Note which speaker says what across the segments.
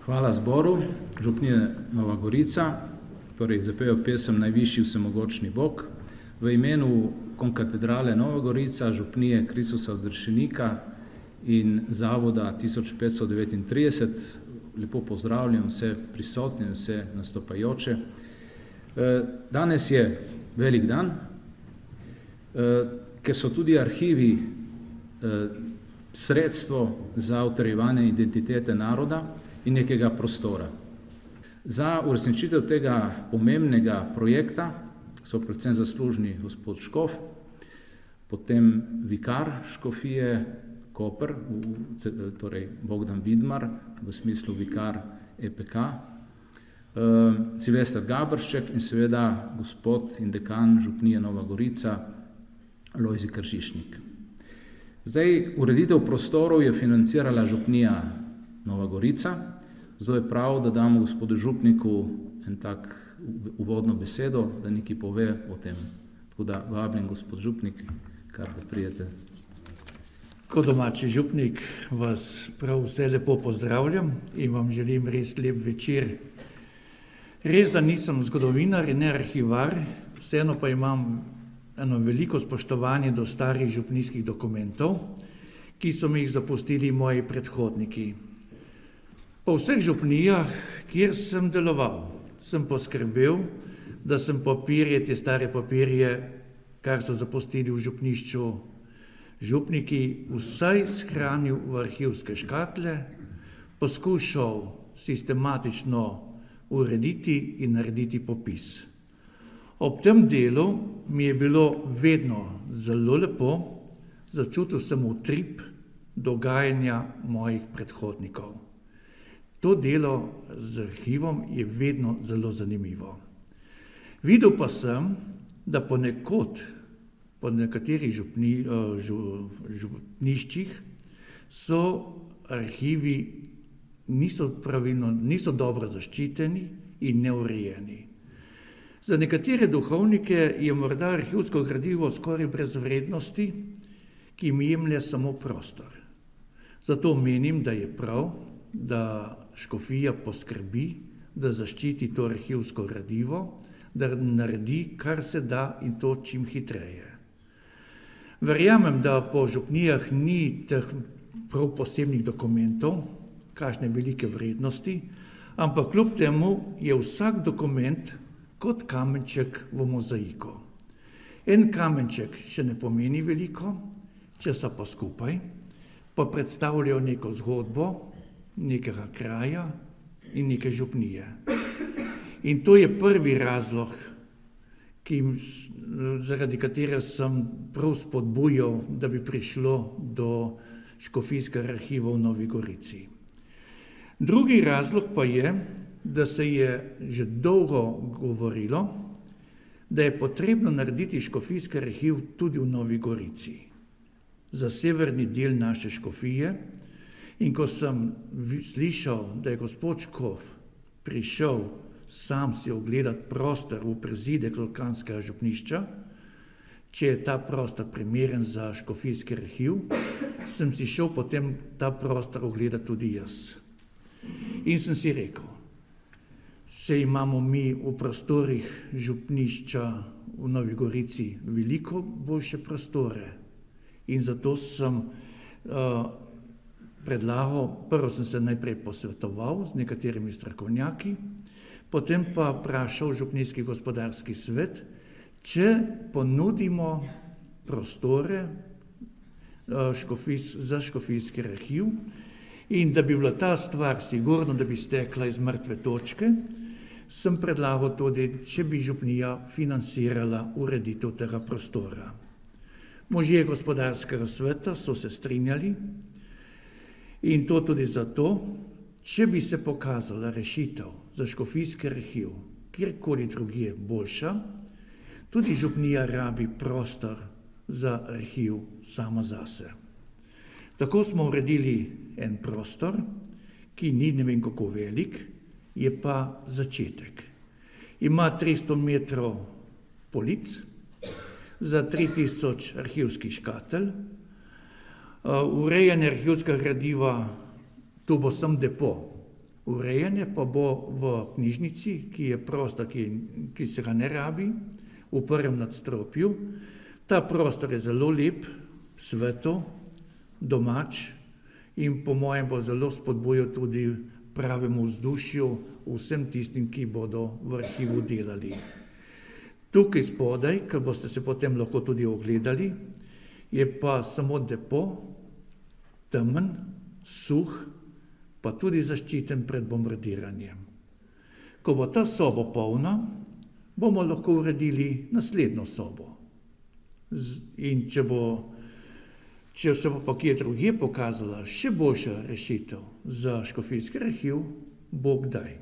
Speaker 1: Hvala zboru župnije Nova Gorica, torej zapeval pesem Najvišji vsemogočni Bog. V imenu konkatedrale Nova Gorica, župnije Kristusa odrešenika in zavoda 1539 lepo pozdravljam vse prisotne, vse nastopajoče. Danes je velik dan, ker so tudi arhivi sredstvo za utrjevanje identitete naroda in nekega prostora. Za uresničitev tega pomembnega projekta so predvsem zaslužni gospod Škof, potem vikar škofije Koper, torej Bogdan Vidmar, v smislu vikar EPK, Silvester Gabršček in seveda gospod in dekan župnije Nova Gorica, Lojze Kržišnik. Zdaj, ureditev prostorov je financirala župnija Nova Gorica, zato je prav, da damo gospodu župniku en tak uvodno besedo, da nekaj pove o tem. Tako da vabim gospod župnik, kar da prijete.
Speaker 2: Kot domači župnik vas prav vse lepo pozdravljam in vam želim res lep večer. Res, da nisem zgodovinar in ne arhivar, vseeno pa imam eno veliko spoštovanje do starih župnijskih dokumentov, ki so mi jih zapustili moji predhodniki. Po vseh župnijah, kjer sem deloval, sem poskrbel, da sem papirje, te stare papirje, kar so zapustili v župnišču župniki, vsaj shranil v arhivske škatle, poskušal sistematično urediti in narediti popis. Ob tem delu mi je bilo vedno zelo lepo, začutil sem utrip dogajanja mojih predhodnikov. To delo z arhivom je vedno zelo zanimivo. Videl pa sem, da ponekod, po nekaterih župniščih, so arhivi niso dobro zaščiteni in neurejeni. Za nekatere duhovnike je morda arhivsko gradivo skoraj brez vrednosti, ki jim jemlje samo prostor. Zato menim, da je prav, da škofija poskrbi, da zaščiti to arhivsko gradivo, da naredi, kar se da in to čim hitreje. Verjamem, da po župnijah ni teh prav posebnih dokumentov, kakšne velike vrednosti, ampak kljub temu je vsak dokument kot kamenček v mozaiku. En kamenček še ne pomeni veliko, če so pa skupaj, pa predstavljajo neko zgodbo, nekega kraja in neke župnije. In to je prvi razlog, zaradi katere sem prav spodbujal, da bi prišlo do škofijskega arhiva v Novi Gorici. Drugi razlog pa je, da se je že dolgo govorilo, da je potrebno narediti škofijski arhiv tudi v Novi Gorici, za severni del naše škofije. In ko sem slišal, da je gospod Škof prišel sam si ogledati prostor v prizidek Lokanskega župnišča, če je ta prostor primeren za škofijski arhiv, sem si šel potem ta prostor ogledati tudi jaz. In sem si rekel, saj imamo mi v prostorih župnišča v Novi Gorici veliko boljše prostore. In zato sem predlagal, prvo sem se najprej posvetoval z nekaterimi strokovnjaki, potem pa vprašal župnijski gospodarski svet, če ponudimo prostore za škofijski arhiv in da bi bila ta stvar sigurno, da bi stekla iz mrtve točke, sem predlagal tudi, če bi župnija financirala ureditev tega prostora. Možje gospodarskega sveta so se strinjali in to tudi zato, če bi se pokazala rešitev za škofijski arhiv, kjerkoli drugje boljša, tudi župnija rabi prostor za arhiv sama zase. Tako smo uredili en prostor, ki ni ne vem kako velik, je pa začetek. Ima 300 metrov polic, za 3000 arhivskih škatelj, urejanje arhivskega gradiva, tu bo sam depo. Urejanje pa bo v knjižnici, ki je prostor, ki se ga ne rabi, v prvem nadstropju. Ta prostor je zelo lep, sveto, domač in po mojem bo zelo spodbujal tudi pravemu vzdušju vsem tistim, ki bodo v arhivu delali. Tukaj spodaj, ker boste se potem lahko tudi ogledali, je pa samo depo, temen, suh, pa tudi zaščiten pred bombardiranjem. Ko bo ta soba polna, bomo lahko uredili naslednjo sobo. In če se bo pa kje drugje pokazala še boljša rešitev za škofijski arhiv, bo kdaj.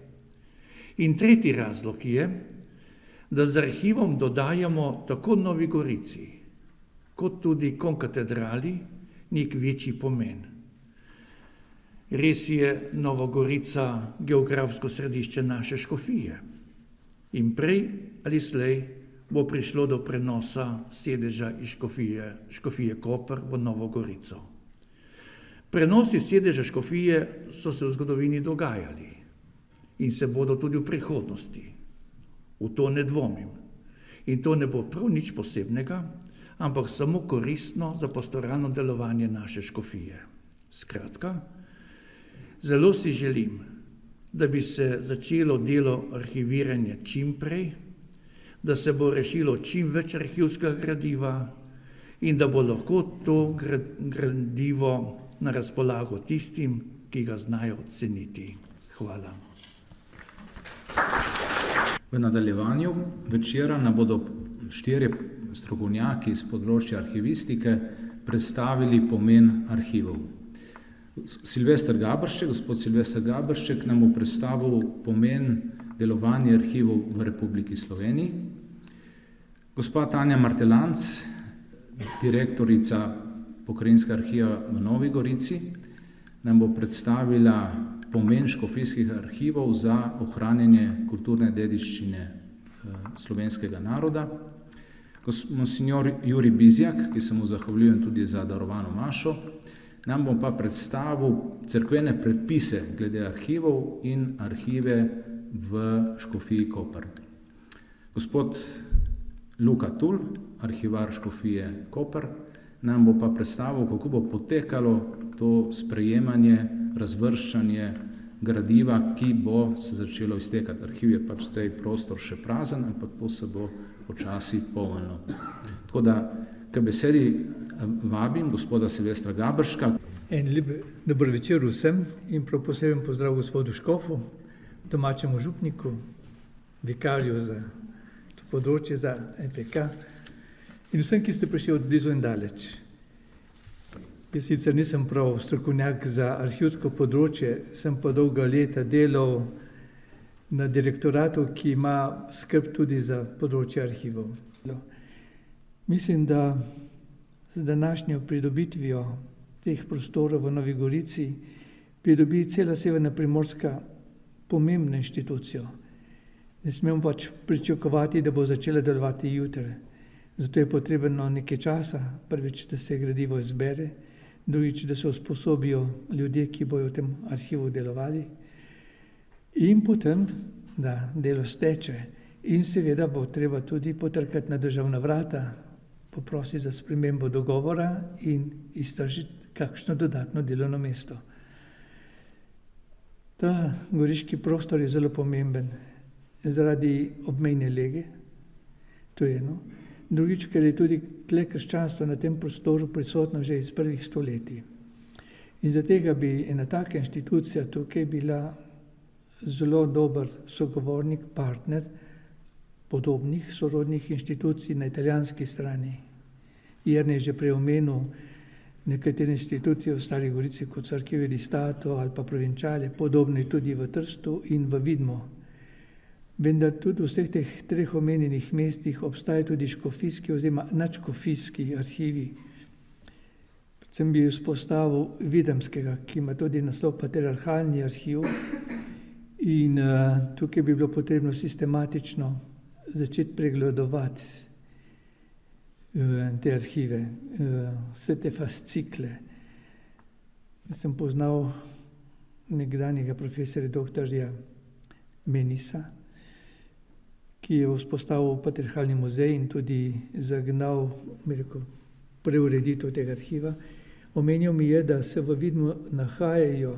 Speaker 2: In tretji razlog je, da z arhivom dodajamo tako Novi Gorici, kot tudi konkatedrali nek večji pomen. Res je Nova Gorica geografsko središče naše škofije in prej ali slej bo prišlo do prenosa sedeža iz škofije Koper v Novo Gorico. Prenosi sedeža škofije so se v zgodovini dogajali in se bodo tudi v prihodnosti. V to ne dvomim. In to ne bo prav nič posebnega, ampak samo koristno za pastoralno delovanje naše škofije. Skratka, zelo si želim, da bi se začelo delo arhiviranja čim prej, da se bo rešilo čim več arhivskega gradiva in da bo lahko to gradivo na razpolago tistim, ki ga znajo ceniti. Hvala.
Speaker 1: V nadaljevanju večera nam bodo 4 strokovnjaki iz področja arhivistike predstavili pomen arhivov. Gospod Silvester Gabršček nam bo predstavil pomen delovanja arhivov v Republiki Sloveniji. Gospa Tanja Martelanc, direktorica Pokrajinskega arhiva v Novi Gorici, nam bo predstavila pomen škofijskih arhivov za ohranjanje kulturne dediščine slovenskega naroda. Monsignor Jurij Bizjak, ki se mu zahvaljujem tudi za darovano mašo, nam bo pa predstavil cerkvene predpise glede arhivov in arhive v škofiji Koper. Gospod Luka Tul, arhivar škofije Koper, nam bo pa predstavil, kako bo potekalo to sprejemanje, razvrščanje gradiva, ki bo se začelo iztekati. Arhiv je pač zdaj prostor še prazen, ampak to se bo počasi polnilo. Tako da k besedi vabim gospoda Silvestra Gabrška.
Speaker 3: En lep dober večer vsem in prav poseben pozdrav gospodu Škofu, domačemu župniku, vikarju za to področje, za EPK in vsem, ki ste prišli od blizu in daleč. Jaz sicer nisem prav strokovnjak za arhivsko področje, sem pa dolga leta delal na direktoratu, ki ima skrb tudi za področje arhivov. Mislim, da z današnjo pridobitvijo teh prostorov v Novi Gorici pridobi cela Severna Primorska pomembno inštitucijo. Ne smemo pač pričakovati, da bo začela delovati jutri. Zato je potrebno nekaj časa, prvič, da se gradivo izbere, drugič, da se usposobijo ljudje, ki bojo v tem arhivu delovali in potem, da delo steče in seveda bo treba tudi potrkati na državna vrata, poprositi za spremembo dogovora in iztržiti kakšno dodatno delovno mesto. Ta goriški prostor je zelo pomemben zaradi obmejne lege, to je eno. Drugič, ker je tudi tle krščanstvo na tem prostoru prisotno že iz prvih stoletij. In zato bi ena taka inštitucija tukaj bila zelo dober sogovornik, partner podobnih sorodnih inštitucij na italijanski strani. Jernej je že prej omenil nekatere inštitucije v Stari Gorici, kot so Archivio di Stato ali pa Provinciale, podobno je tudi v Trstu in v Vidmu. Vendar tudi v vseh teh 3 omenjenih mestih obstajajo tudi škofijski oziroma nadškofijski arhivi. sem bil vzpostavil Videmskega, ki ima tudi naslov Patriarhalni arhiv. In tukaj bi bilo potrebno sistematično začeti pregledovati te arhive, vse te fascikle. Sem poznal nekdanjega profesorja doktorja Menisa, ki je vzpostavil Patriarhalni muzej in tudi zagnal, preureditev tega arhiva. Omenil mi je, da se v Vidmu nahajajo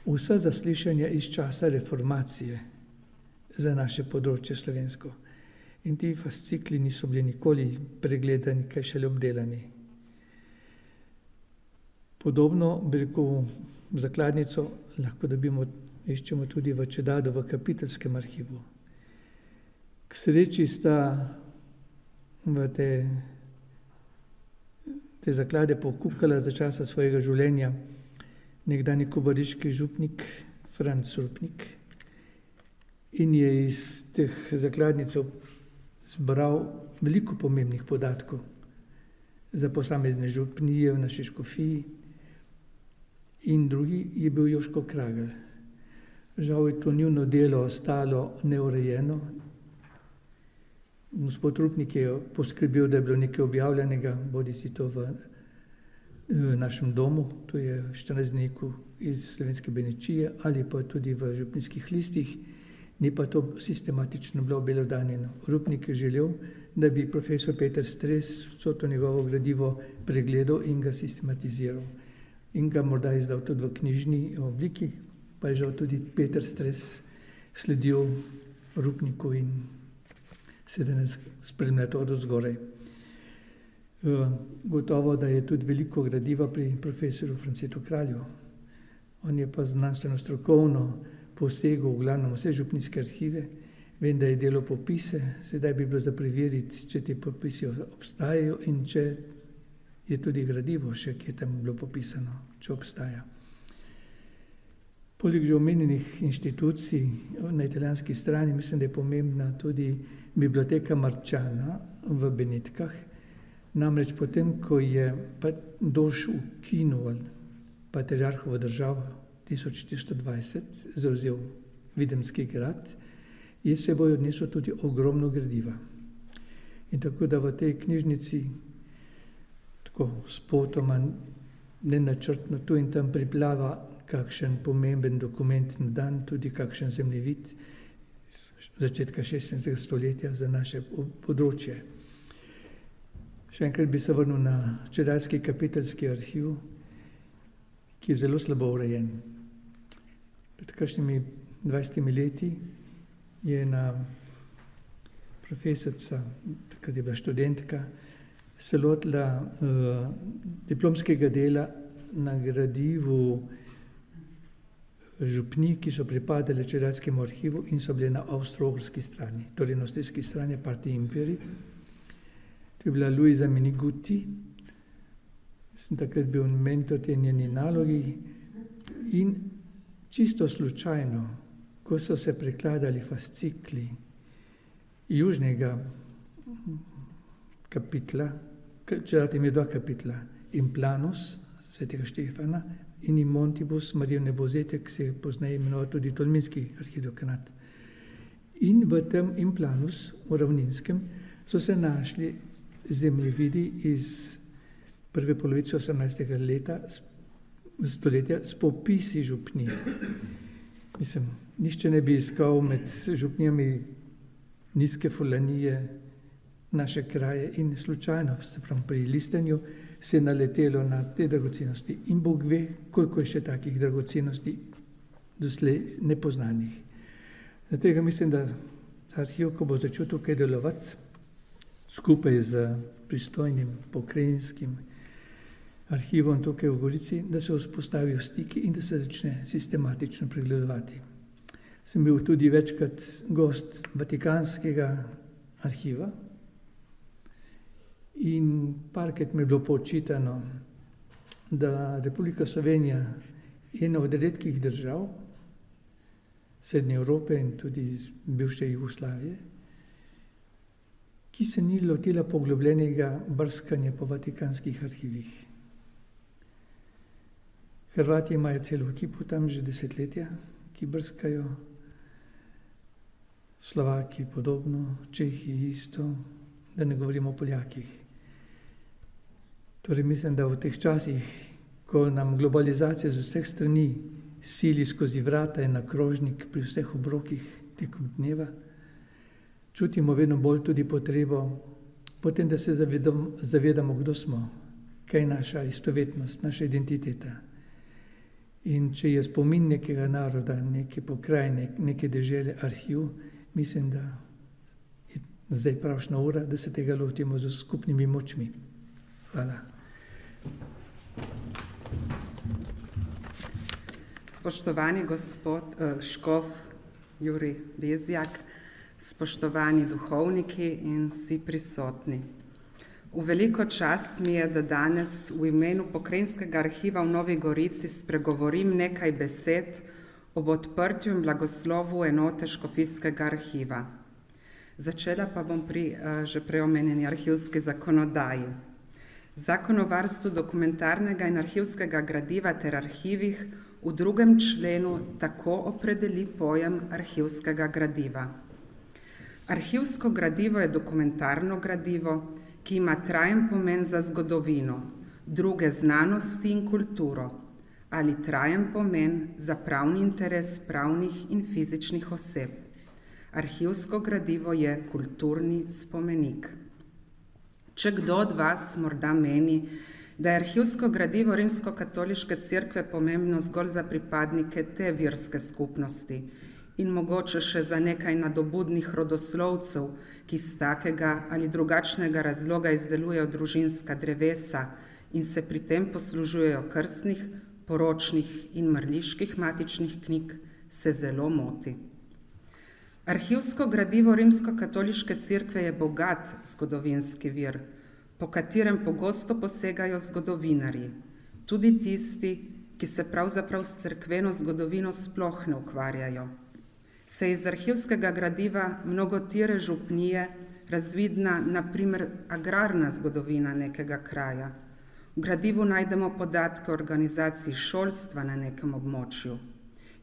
Speaker 3: vsa zaslišanja iz časa reformacije za naše področje slovensko. In ti fascikli niso bili nikoli pregledani, kaj šele obdelani. Podobno, zakladnico lahko iščemo tudi v Čedadu, v kapitelskem arhivu. K sreči sta v te zaklade pokukala za časa svojega življenja nekdanji kobariški župnik Franc Rupnik in je iz teh zakladnic zbral veliko pomembnih podatkov za posamezne župnije v naši škofiji. In drugi je bil Joško Kragelj. Žal je to njuno delo ostalo neurejeno. Gospod Rupnik je poskrbel, da je bilo nekaj objavljenega, bodisi to v našem domu, to je 14 dnevnikov iz Slovenske Benečije, ali pa tudi v župnijskih listih, ni pa to sistematično bilo obelodanjeno. Rupnik je želel, da bi profesor Peter Stres vso to njegovo gradivo pregledal in ga sistematiziral. In ga morda izdal tudi v knjižni obliki, pa je žal tudi Peter Stres sledil Rupniku in se danes spremlja to od zgoraj. Gotovo, da je tudi veliko gradiva pri profesorju Francetu Kralju. On je pa znanstveno strokovno posegel v glavnem vse župnijske arhive. Vem, da je delal popise, sedaj bi bilo za preveriti, če ti popisi obstajajo in če je tudi gradivo še, ki je tam bilo popisano, če obstaja. Poleg že omenjenih inštitucij na italijanski strani, mislim, da je pomembna tudi biblioteka Marčana v Benetkah. Namreč potem, ko je Dož ukinil patriarhovo državo 1420, zavzel Videmski grad, je s seboj odnesel tudi ogromno gradiva. In tako da v tej knjižnici tako spotoma, nenačrtno tu in tam priplava kakšen pomemben dokument na dan, tudi kakšen zemljevid začetka 16. stoletja za naše področje. Še enkrat bi se vrnil na Čedadski kapiteljski arhiv, ki je zelo slabo urejen. Pred kakšnimi 20 leti je ena profesorica, takrat je bila študentka, se lotila diplomskega dela na gradivu župnij, ki so pripadali Čedadskemu arhivu in so bile na avstro-ogrski strani, torej na avstrijski strani Partii Imperij. To je bila Luisa Miniguti. Sem takrat bil mentor te njeni nalogi in čisto slučajno, ko so se prekladali fascikli južnega kapitla, Čedad ima 2 kapitla, Implanus svetega Štefana in Montibus Marijo Nebozete, ki se je pozneje imenoval tudi Tolminski arhidekanat. In v tem Implanus, v ravninskem, so se našli zemljevidi iz prve polovice 18. stoletja s popisi župnij. Mislim, nihče ne bi iskal med župnijami Nizke Fulanije naše kraje in slučajno, se pravi pri listanju, se je naletelo na te dragocenosti in Bog ve, koliko je še takih dragocenosti doslej nepoznanih. Zato mislim, da arhiv, ko bo začel tukaj delovati, skupaj z pristojnim pokrajinskim arhivom tukaj v Gorici, da se vzpostavijo stiki in da se začne sistematično pregledovati. Sem bil tudi večkrat gost Vatikanskega arhiva in parkrat mi je bilo poočitano, da Republika Slovenija je ena od redkih držav Srednje Evrope in tudi iz bivše Jugoslavije, ki se ni lotila poglobljenega brskanja po vatikanskih arhivih. Hrvati imajo celo ekipo tam že desetletja, ki brskajo. Slovaki podobno, Čehi isto, da ne govorimo o Poljakih. Torej mislim, da v teh časih, ko nam globalizacija z vseh strani sili skozi vrata in na krožnik pri vseh obrokih tekom dneva, čutimo vedno bolj tudi potrebo potem, da se zavedamo, kdo smo, kaj je naša istovetnost, naša identiteta. In če je spomin nekega naroda, neke pokrajine, neke dežele arhiv, mislim, da je zdaj pravšna ura, da se tega lotimo z skupnimi močmi. Hvala.
Speaker 4: Spoštovani gospod škof Jurij Bezjak, spoštovani duhovniki in vsi prisotni. V veliko čast mi je, da danes v imenu Pokrajinskega arhiva v Novi Gorici spregovorim nekaj besed ob odprtju in blagoslovu enote Škofijskega arhiva. Začela pa bom pri že preomenjeni arhivski zakonodaji. Zakon o varstvu dokumentarnega in arhivskega gradiva ter arhivih v 2. členu tako opredeli pojem arhivskega gradiva. Arhivsko gradivo je dokumentarno gradivo, ki ima trajen pomen za zgodovino, druge znanosti in kulturo, ali trajen pomen za pravni interes pravnih in fizičnih oseb. Arhivsko gradivo je kulturni spomenik. Če kdo od vas morda meni, da je arhivsko gradivo Rimskokatoliške cerkve pomembno zgolj za pripadnike te verske skupnosti in mogoče še za nekaj nadobudnih rodoslovcev, ki z takega ali drugačnega razloga izdelujejo družinska drevesa in se pri tem poslužujejo krstnih, poročnih in mrliških matičnih knjig, se zelo moti. Arhivsko gradivo Rimskokatoliške cerkve je bogat zgodovinski vir, po katerem pogosto posegajo zgodovinarji, tudi tisti, ki se pravzaprav s cerkveno zgodovino sploh ne ukvarjajo. Se iz arhivskega gradiva mnogotere župnije razvidna na primer agrarna zgodovina nekega kraja. V gradivu najdemo podatke o organizaciji šolstva na nekem območju.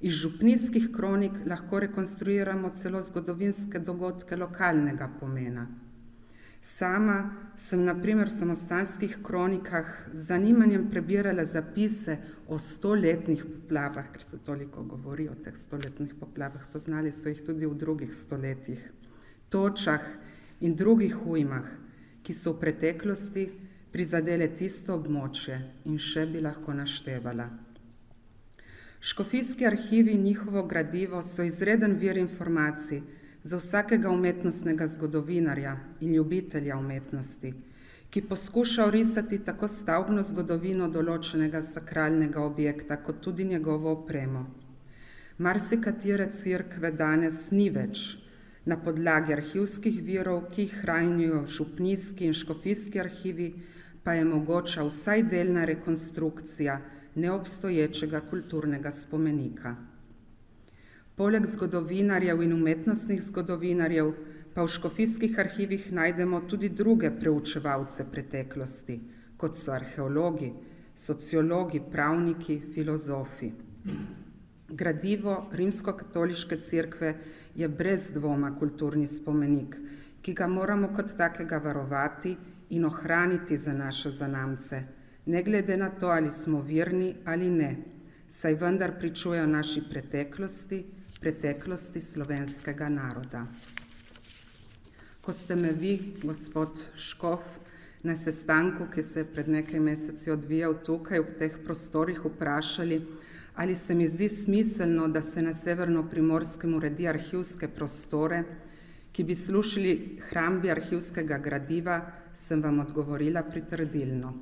Speaker 4: Iz župnijskih kronik lahko rekonstruiramo celo zgodovinske dogodke lokalnega pomena. Sama sem na primer v samostanskih kronikah z zanimanjem prebirala zapise o 100-letnih poplavah, ker se toliko govori o teh 100-letnih poplavah, poznali so jih tudi v drugih stoletjih, točah in drugih ujmah, ki so v preteklosti prizadele tisto območje in še bi lahko naštevala. Škofijski arhivi in njihovo gradivo so izreden vir informacij za vsakega umetnostnega zgodovinarja in ljubitelja umetnosti, ki poskuša orisati tako stavbno zgodovino določenega sakralnega objekta, kot tudi njegovo opremo. Marsikatere cerkve danes ni več. Na podlagi arhivskih virov, ki jih hranijo župnijski in škofijski arhivi, pa je mogoča vsaj delna rekonstrukcija neobstoječega kulturnega spomenika. Poleg zgodovinarjev in umetnostnih zgodovinarjev pa v škofijskih arhivih najdemo tudi druge preučevalce preteklosti, kot so arheologi, sociologi, pravniki, filozofi. Gradivo Rimskokatoliške cerkve je brez dvoma kulturni spomenik, ki ga moramo kot takega varovati in ohraniti za naše zanamce, ne glede na to, ali smo verni ali ne, saj vendar pričujejo naši preteklosti slovenskega naroda. Ko ste me vi, gospod škof, na sestanku, ki se je pred nekaj meseci odvijal tukaj v teh prostorih, vprašali, ali se mi zdi smiselno, da se na Severno-Primorskem uredi arhivske prostore, ki bi služili hrambi arhivskega gradiva, sem vam odgovorila pritrdilno.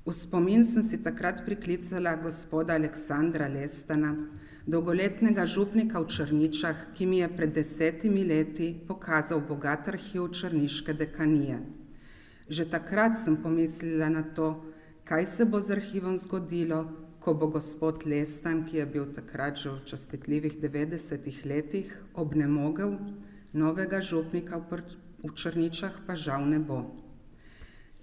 Speaker 4: V spomin sem si takrat priklicala gospoda Aleksandra Lestana, dolgoletnega župnika v Črničah, ki mi je pred 10 leti pokazal bogat arhiv črniške dekanije. Že takrat sem pomislila na to, kaj se bo z arhivom zgodilo, ko bo gospod Lestan, ki je bil takrat že v častitljivih 90 letih, obnemogel, novega župnika v Črničah pa žal ne bo.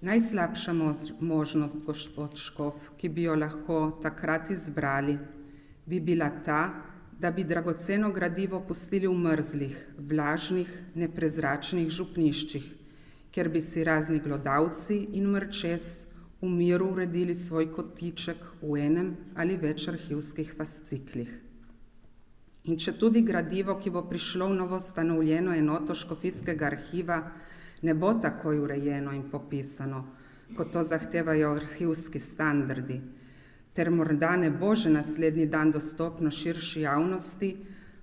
Speaker 4: Najslabša možnost, gospod Škof, ki bi jo lahko takrat izbrali, bi bila ta, da bi dragoceno gradivo pustili v mrzlih, vlažnih, neprezračnih župniščih, kjer bi si razni glodavci in mrčes v miru uredili svoj kotiček v enem ali več arhivskih fasciklih. In če tudi gradivo, ki bo prišlo v novostanovljeno enoto škofijskega arhiva, ne bo takoj urejeno in popisano, kot to zahtevajo arhivski standardi, ter morda ne bo že naslednji dan dostopno širši javnosti,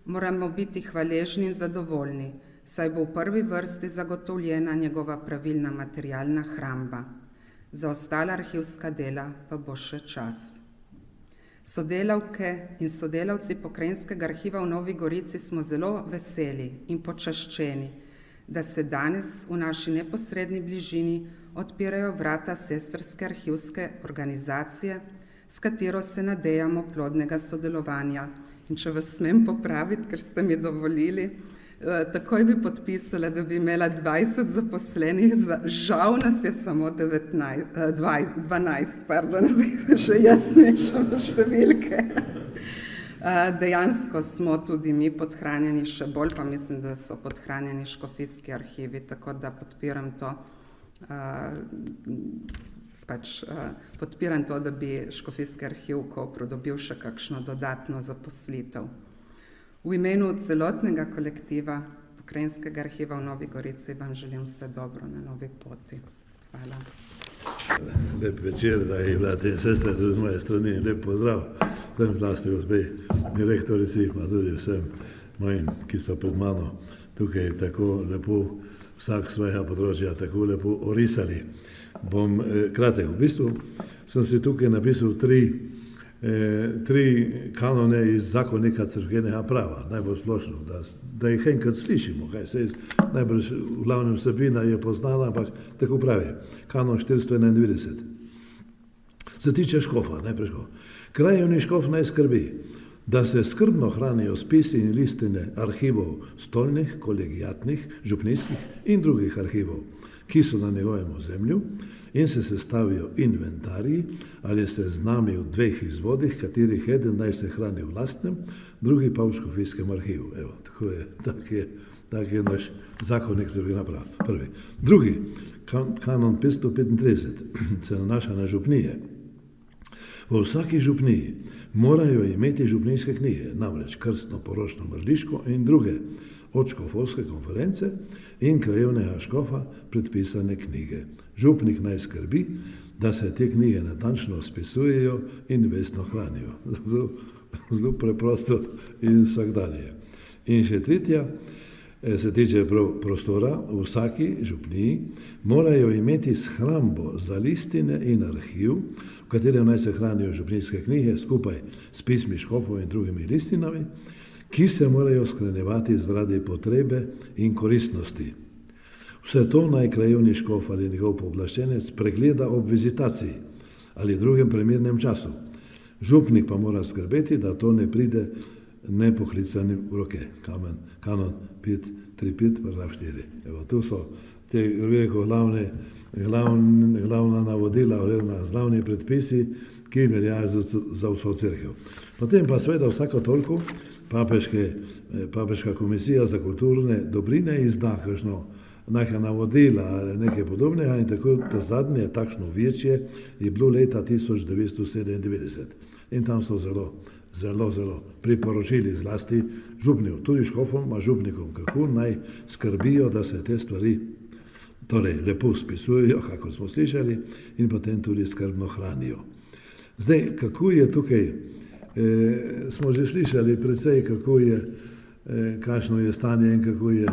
Speaker 4: moramo biti hvaležni in zadovoljni, saj bo v prvi vrsti zagotovljena njegova pravilna materialna hramba. Za ostala arhivska dela pa bo še čas. Sodelavke in sodelavci Pokrajinskega arhiva v Novi Gorici smo zelo veseli in počaščeni, da se danes v naši neposredni bližini odpirajo vrata sestrske arhivske organizacije, s katero se nadejamo plodnega sodelovanja. In če vas smem popraviti, ker ste mi dovolili, takoj bi podpisala, da bi imela 20 zaposlenih, žal nas je samo 12, zdaj še jaz mešam številke. Dejansko smo tudi mi podhranjeni, še bolj pa mislim, da so podhranjeni škofijski arhivi, tako da podpiram to, podpiram to, da bi škofijski arhiv v Kopru dobil še kakšno dodatno zaposlitev. V imenu celotnega kolektiva Pokrajinskega arhiva v Novi Gorici vam želim vse dobro na novi poti. Hvala.
Speaker 5: Lep večer, dragi brati in sestre, tudi z moje strani, lep pozdrav vsem zlasti gospe direktorici, pa tudi vsem mojim, ki so pred mano tukaj tako lepo vsak svojega področja tako lepo orisali. Bom kratek. V bistvu sem si tukaj napisal tri kanone iz zakonika cerkvenega prava, najbolj splošno, da jih enkrat slišimo, kaj se najbolj v glavnem vsebina je poznana, ampak tako pravi. Kanon 491. Se tiče škofa, najprej škof. Krajevni škof naj skrbi, da se skrbno hranijo spisi in listine arhivov stolnih, kolegiatnih, župnijskih in drugih arhivov, ki so na njegovem ozemlju, in se sestavijo inventariji ali se znami v dveh izvodih, katerih eden naj se hrani v lastnem, drugi pa v škofijskem arhivu. Evo, tako je, tak je naš zakonik cerkvenega prava. Prvi. Drugi, kanon 535, se nanaša na župnije. V vsaki župniji morajo imeti župnijske knjige, namreč krstno, poročno, mrliško in druge od škofovske konference in krajevnega škofa predpisane knjige. Župnik naj skrbi, da se te knjige natančno spisujejo in vestno hranijo. Zelo preprosto in vsakdanje. In še tretja, se tiče prostora, v vsaki župniji morajo imeti shrambo za listine in arhiv, v katerem naj se hranijo župnijske knjige skupaj s pismi škofov in drugimi listinami, ki se morajo shranjevati zaradi potrebe in koristnosti. Vse to naj krajevni škof ali njegov pooblaščenec pregleda ob vizitaciji ali drugem primernem času. Župnik pa mora skrbeti, da to ne pride nepoklicanim v roke. Kanon 535, paragraf 4. Evo, tu so te glavna navodila, glavni predpisi, ki veljajo za vso cerkev. Potem pa seveda vsako toliko Papeška komisija za kulturne dobrine izda kakšno neka navodila ali nekaj podobnega in tako to zadnje, takšno večje, je bilo leta 1997. In tam so zelo priporočili zlasti župnjev, tudi škofom, a župnikom, kako naj skrbijo, da se te stvari torej lepo spisujejo, kako smo slišali, in potem tudi skrbno hranijo. Zdaj, kako je tukaj, smo že slišali precej, kako je, kakšno je stanje in kako je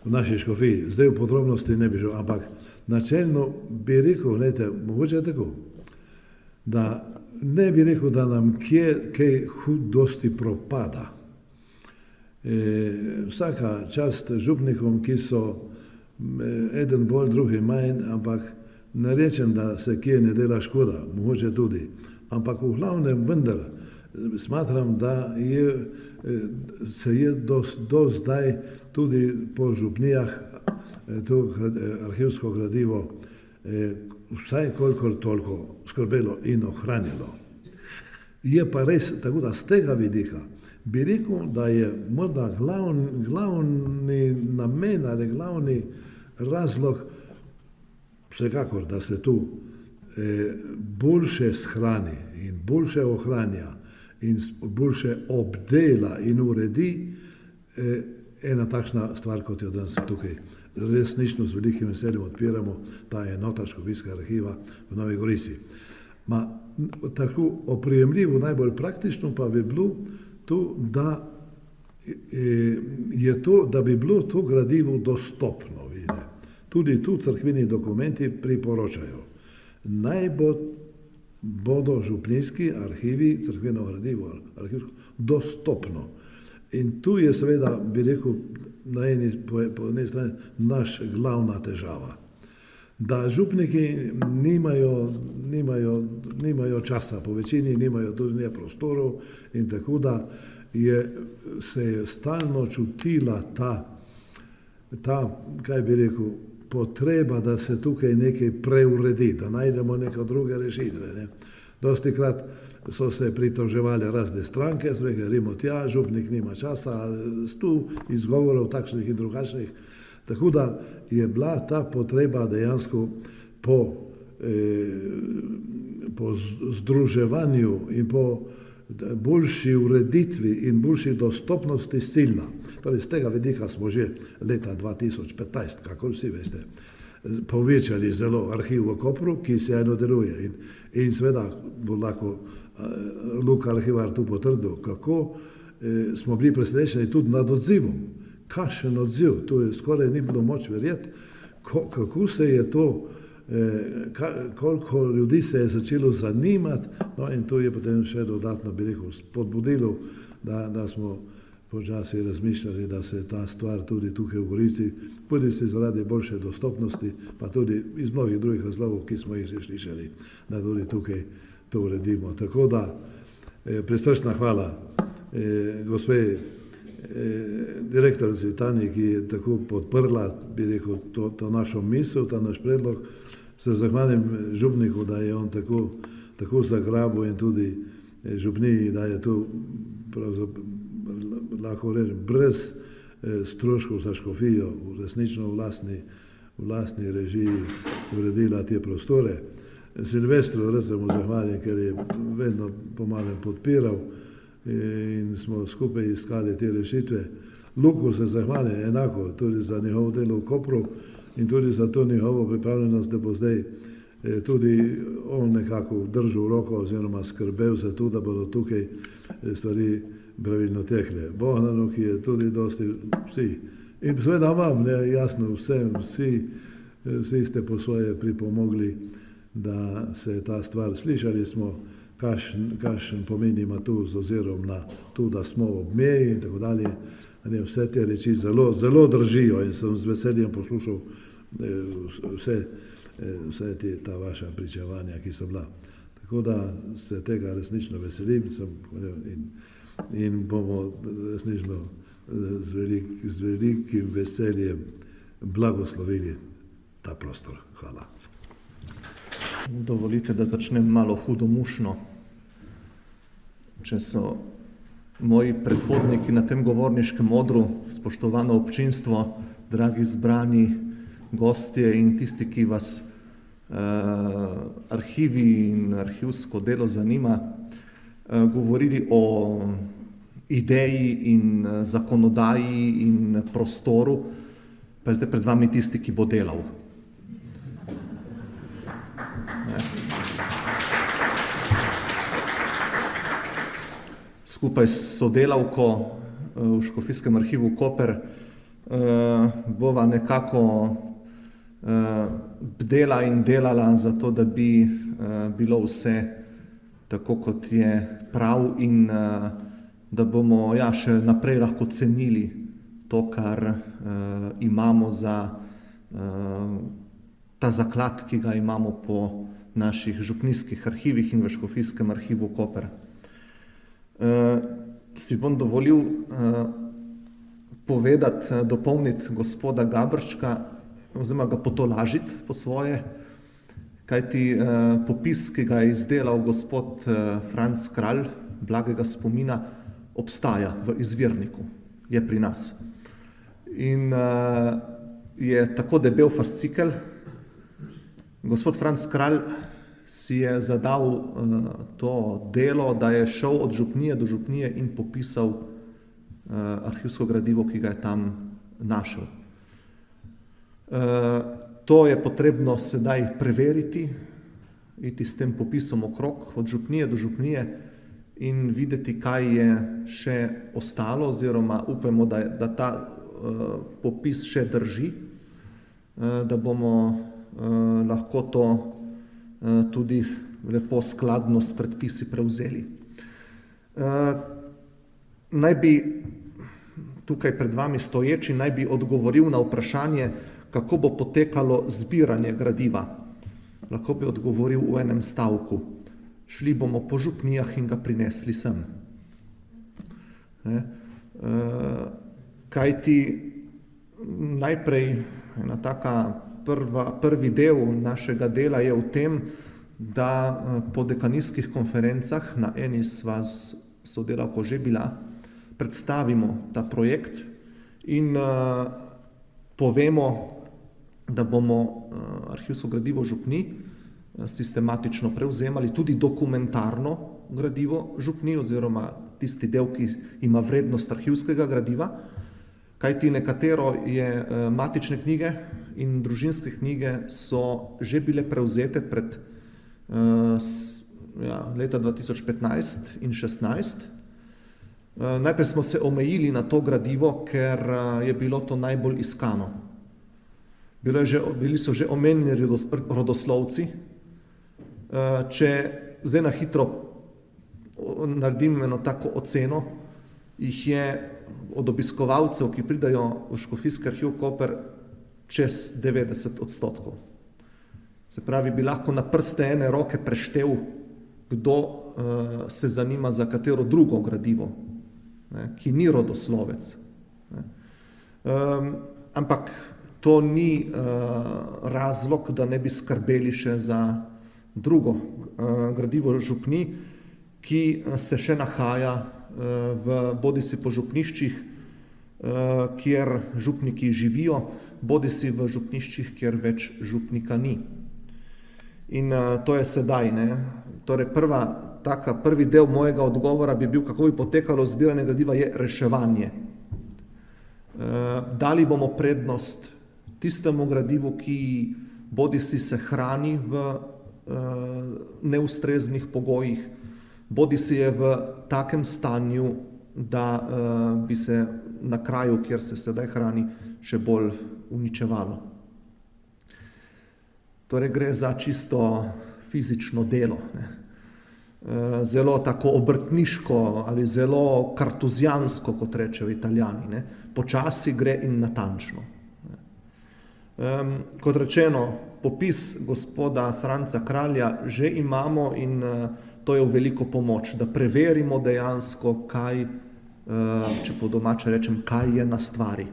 Speaker 5: v naši škofiji. Zdaj v podrobnosti ne bi šel, ampak načelno bi rekel, mogoče je tako, da ne bi rekel, da nam kaj dosti propada. Vsaka čast župnikom, ki so eden bolj, drugi manj, ampak ne rečem, da se kje ne dela škoda, mogoče tudi, ampak v glavnem vendar smatram, da se je do zdaj tudi po župnijah to arhivsko gradivo vsaj kolikor toliko skrbelo in ohranjalo. Je pa res, tako da z tega vidika bi rekel, da je morda glavni namen ali glavni razlog vsekakor, da se tu boljše shrani in boljše ohranja in boljše obdela in uredi ena takšna stvar, kot jo danes tukaj resnično z velikim veseljem odpiramo, ta enota Škofijskega arhiva v Novi Gorici. Tako oprijemljivo, najbolj praktično pa bi bilo to, da bi bilo to gradivo dostopno. Tudi tu cerkveni dokumenti priporočajo. Naj bodo župnijski arhivi, cerkveno gradivo dostopno. In tu je seveda, bi rekel, po eni strani naš glavna težava. Da župniki nimajo časa, po večini nimajo tudi prostorov in tako da se je stalno čutila ta, kaj bi rekel, potreba, da se tukaj nekaj preuredi, da najdemo neke druge rešitve. Dostikrat so se pritoževali razne stranke, so rekli, gremo tja, župnik nima časa, tu izgovorov takšnih in drugačnih. Tako da je bila ta potreba dejansko po združevanju in po boljši ureditvi in boljši dostopnosti silna. Torej, z tega vidika smo že leta 2015, kako vsi veste, povečali zelo arhiv v Kopru, ki se eno deluje. In seveda bo lahko Luka arhivar tu potrdil, kako smo bili presenečeni tudi nad odzivom. Kakšen odziv, to je skoraj ni bilo moč verjeti, kako se je to, koliko ljudi se je začelo zanimati, no in to je potem še dodatno, bi rekel, spodbudilo, da smo počasi razmišljali, da se ta stvar tudi tukaj v Gorici, tudi se zaradi boljše dostopnosti, pa tudi iz mnogih drugih razlogov, ki smo jih že slišali, da tudi tukaj to uredimo. Tako da prisrčna hvala gospe direktorici Tanji, ki je tako podprla, bi rekel, to našo misel, ta naš predlog. Se zahvalim župniku, da je on tako zagrabil in tudi župniji, da je tu lahko rečem brez stroškov za škofijo resnično v lastni režiji uredila te prostore. Silvestru res se mu zahvalim, ker je vedno pomalem podpiral in smo skupaj iskali te rešitve. Luku se zahvalim enako tudi za njegovo delo v Kopru in tudi za to njegovo pripravljenost, da bo zdaj tudi on nekako držal roko oziroma skrbel za to, da bodo tukaj stvari pravilno tekle. Bohnanu, ki je tudi dosti vsi. In seveda vam, jasno vsem, vsi ste po svoje pripomogli, da se ta stvar, slišali smo, kakšen pomen ima tu z ozirom na to, da smo ob meji in tako dalje. Vse te reči zelo držijo in sem z veseljem poslušal vse ta vaša pričevanja, ki so bila. Tako da se tega resnično veselim in bomo resnično z velikim veseljem blagoslovili ta prostor. Hvala.
Speaker 6: Dovolite, da začnem malo hudomušno. Če so moji predhodniki na tem govorniškem odru, spoštovano občinstvo, dragi zbrani gostje in tisti, ki vas arhivi in arhivsko delo zanima, govorili o ideji in zakonodaji in prostoru, pa je zdaj pred vami tisti, ki bo delal. Skupaj s sodelavko v Škofijskem arhivu Koper bova nekako bdela in delala za to, da bi bilo vse tako, kot je prav in da bomo še naprej lahko cenili to, kar imamo za ta zaklad, ki ga imamo po naših župnijskih arhivih in v Škofijskem arhivu Koper. Si bom dovolil povedati, dopolniti gospoda Gabrška, oziroma ga potolažiti po svoje, kajti popis, ki ga je izdelal gospod Franc Kralj, blagega spomina, obstaja v izvirniku, je pri nas. In je tako debel fascikel. Gospod Franc Kralj si je zadal to delo, da je šel od župnije do župnije in popisal arhivsko gradivo, ki ga je tam našel. To je potrebno sedaj preveriti, iti s tem popisom okrog od župnije do župnije in videti, kaj je še ostalo, oziroma upamo, da ta popis še drži, da bomo lahko to tudi lepo skladno s predpisi prevzeli. Naj bi tukaj pred vami stoječi, naj bi odgovoril na vprašanje, kako bo potekalo zbiranje gradiva. Lahko bi odgovoril v enem stavku. Šli bomo po župnijah in ga prinesli sem. Kajti najprej ena taka prvi del našega dela je v tem, da po dekanijskih konferencah, na eni sva s sodelavko že bila, predstavimo ta projekt in povemo, da bomo arhivsko gradivo župnij sistematično prevzemali, tudi dokumentarno gradivo župnij oziroma tisti del, ki ima vrednost arhivskega gradiva, kajti nekatero je matične knjige in družinske knjige so že bile prevzete pred leta 2015 in 2016. Najprej smo se omejili na to gradivo, ker je bilo to najbolj iskano. Bili so že omenjeni rodoslovci. Če zdaj na hitro naredim eno tako oceno, jih je od obiskovalcev, ki pridajo v Škofijski arhiv Koper, čez 90%. Se pravi, bi lahko na prste ene roke preštel, kdo se zanima za katero drugo gradivo, ki ni rodoslovec. Ampak to ni razlog, da ne bi skrbeli še za drugo gradivo župnij, ki se še nahaja bodisi po župniščih, kjer župniki živijo, bodisi v župniščih, kjer več župnika ni. In to je sedaj. Torej prvi del mojega odgovora bi bil, kako bi potekalo zbiranje gradiva, je reševanje. Dali bomo prednost tistemu gradivu, ki bodisi se hrani v neustreznih pogojih, bodisi je v takem stanju, da bi se na kraju, kjer se sedaj hrani, še bolj uničevalo. Torej gre za čisto fizično delo. Zelo tako obrtniško ali zelo kartuzijansko, kot rečejo Italijani. Počasi gre in natančno. Kot rečeno, popis gospoda Franca Kralja že imamo in to je v veliko pomoč, da preverimo dejansko, kaj, če po domače rečem, kaj je na stvari.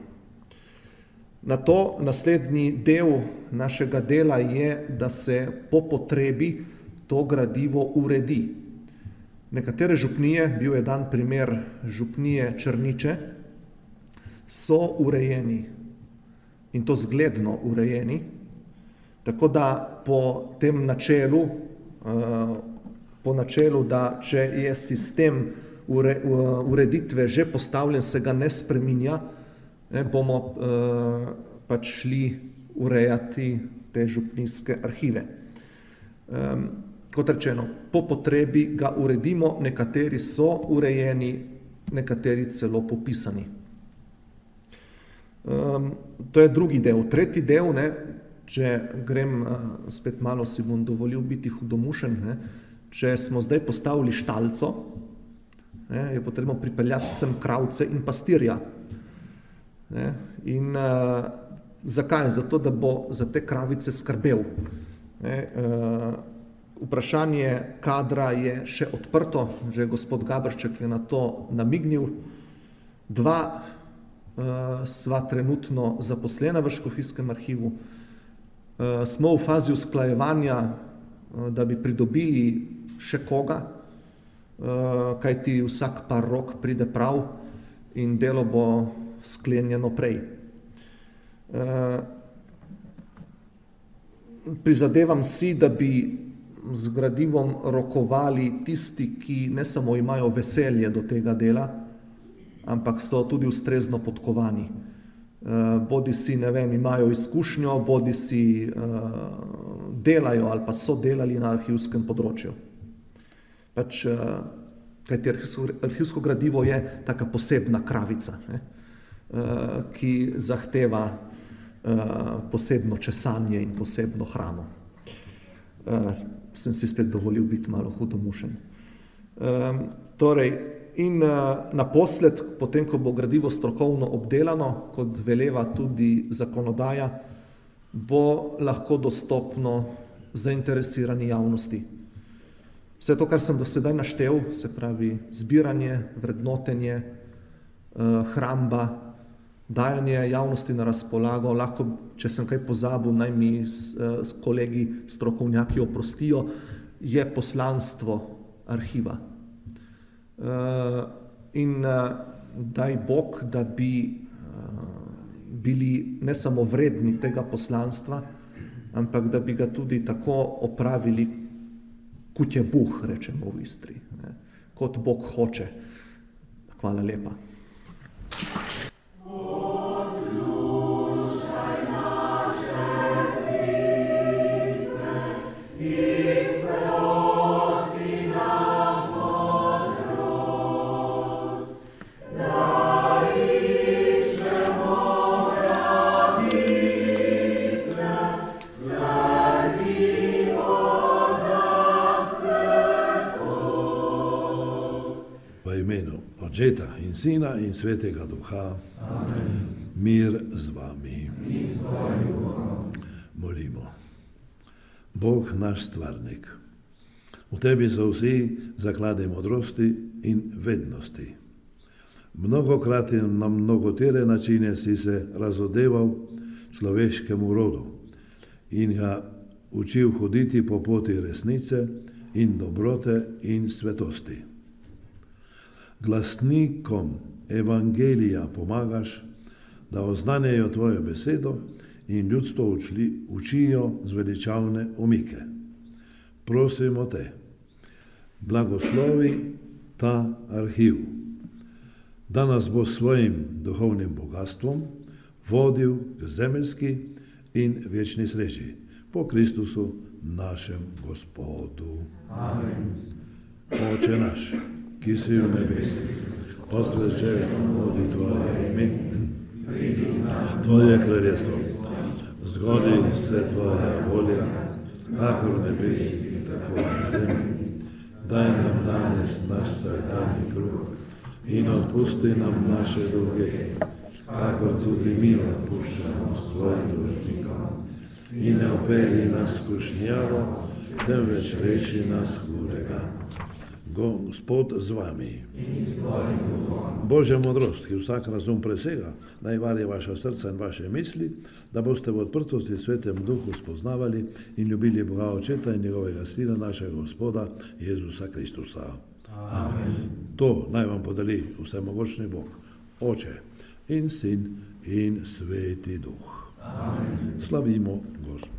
Speaker 6: Na to naslednji del našega dela je, da se po potrebi to gradivo uredi. Nekatere župnije, bil je dan primer župnije Črniče, so urejeni in to zgledno urejeni, tako da po tem načelu, da če je sistem ureditve že postavljen, se ga ne spreminja, bomo pač šli urejati te župnijske arhive. Kot rečeno, po potrebi ga uredimo, nekateri so urejeni, nekateri celo popisani. To je drugi del. Tretji del, če grem, spet malo si bom dovolil biti hudomušen, če smo zdaj postavili štalco, je potrebno pripeljati sem kravce in pastirja. In zakaj? Zato, da bo za te kravice skrbel. Vprašanje kadra je še odprto, že gospod Gabršček je na to namignil. 2 sva trenutno zaposlena v Škofijskem arhivu. Smo v fazi usklajevanja da bi pridobili še koga, kajti vsak par rok pride prav in delo bo sklenjeno prej. Prizadevam si, da bi z gradivom rokovali tisti, ki ne samo imajo veselje do tega dela, ampak so tudi ustrezno podkovani. Bodi si, ne vem, imajo izkušnjo, bodi si delajo ali pa so delali na arhivskem področju. Kajti arhivsko gradivo je taka posebna kravica, ki zahteva posebno česanje in posebno hrano. Sem si spet dovolil biti malo hudomušen. In naposled, potem, ko bo gradivo strokovno obdelano, kot veleva tudi zakonodaja, bo lahko dostopno zainteresirani javnosti. Vse to, kar sem do sedaj naštel, se pravi zbiranje, vrednotenje, hramba, dajanje javnosti na razpolago, lahko, če sem kaj pozabil, naj mi kolegi strokovnjaki oprostijo, je poslanstvo arhiva. In daj Bog, da bi bili ne samo vredni tega poslanstva, ampak da bi ga tudi tako opravili, kot je Bog, rečemo v Istri, kot Bog hoče. Hvala lepa.
Speaker 5: Očeta in Sina in Svetega Duha. Amen. Mir z vami. Molimo. Bog naš stvarnik, v tebi so vsi zakladi modrosti in vednosti. Mnogokrat in na mnogotere načine si se razodeval človeškemu rodu in ga učil hoditi po poti resnice in dobrote in svetosti. Glasnikom evangelija pomagaš, da oznanjajo tvojo besedo in ljudstvo učijo zveličavne umike. Prosimo te, blagoslovi ta arhiv, da nas bo svojim duhovnim bogatstvom vodil k zemeljski in večni sreči. Po Kristusu našem Gospodu. Amen. Oče naš, ki si v nebesih, posvečeno bodi tvoje ime, tvoje kraljestvo, zgodi se tvoja volja, kakor v nebesih, tako na zemlji. Daj nam danes naš vsakdanji kruh in odpusti nam naše dolge, kakor tudi mi odpuščamo svojim dolžnikom. In ne vpelji nas v skušnjavo, temveč reši nas hudega. Gospod z vami. Božja modrost, ki vsak razum presega, naj varje vaša srca in vaše misli, da boste v odprtosti Svetem Duhu spoznavali in ljubili Boga Očeta in njegovega Sina, našega Gospoda Jezusa Kristusa. Amen. To naj vam podeli vsemogočni Bog, Oče in Sin in Sveti Duh. Amen. Slavimo Gospoda.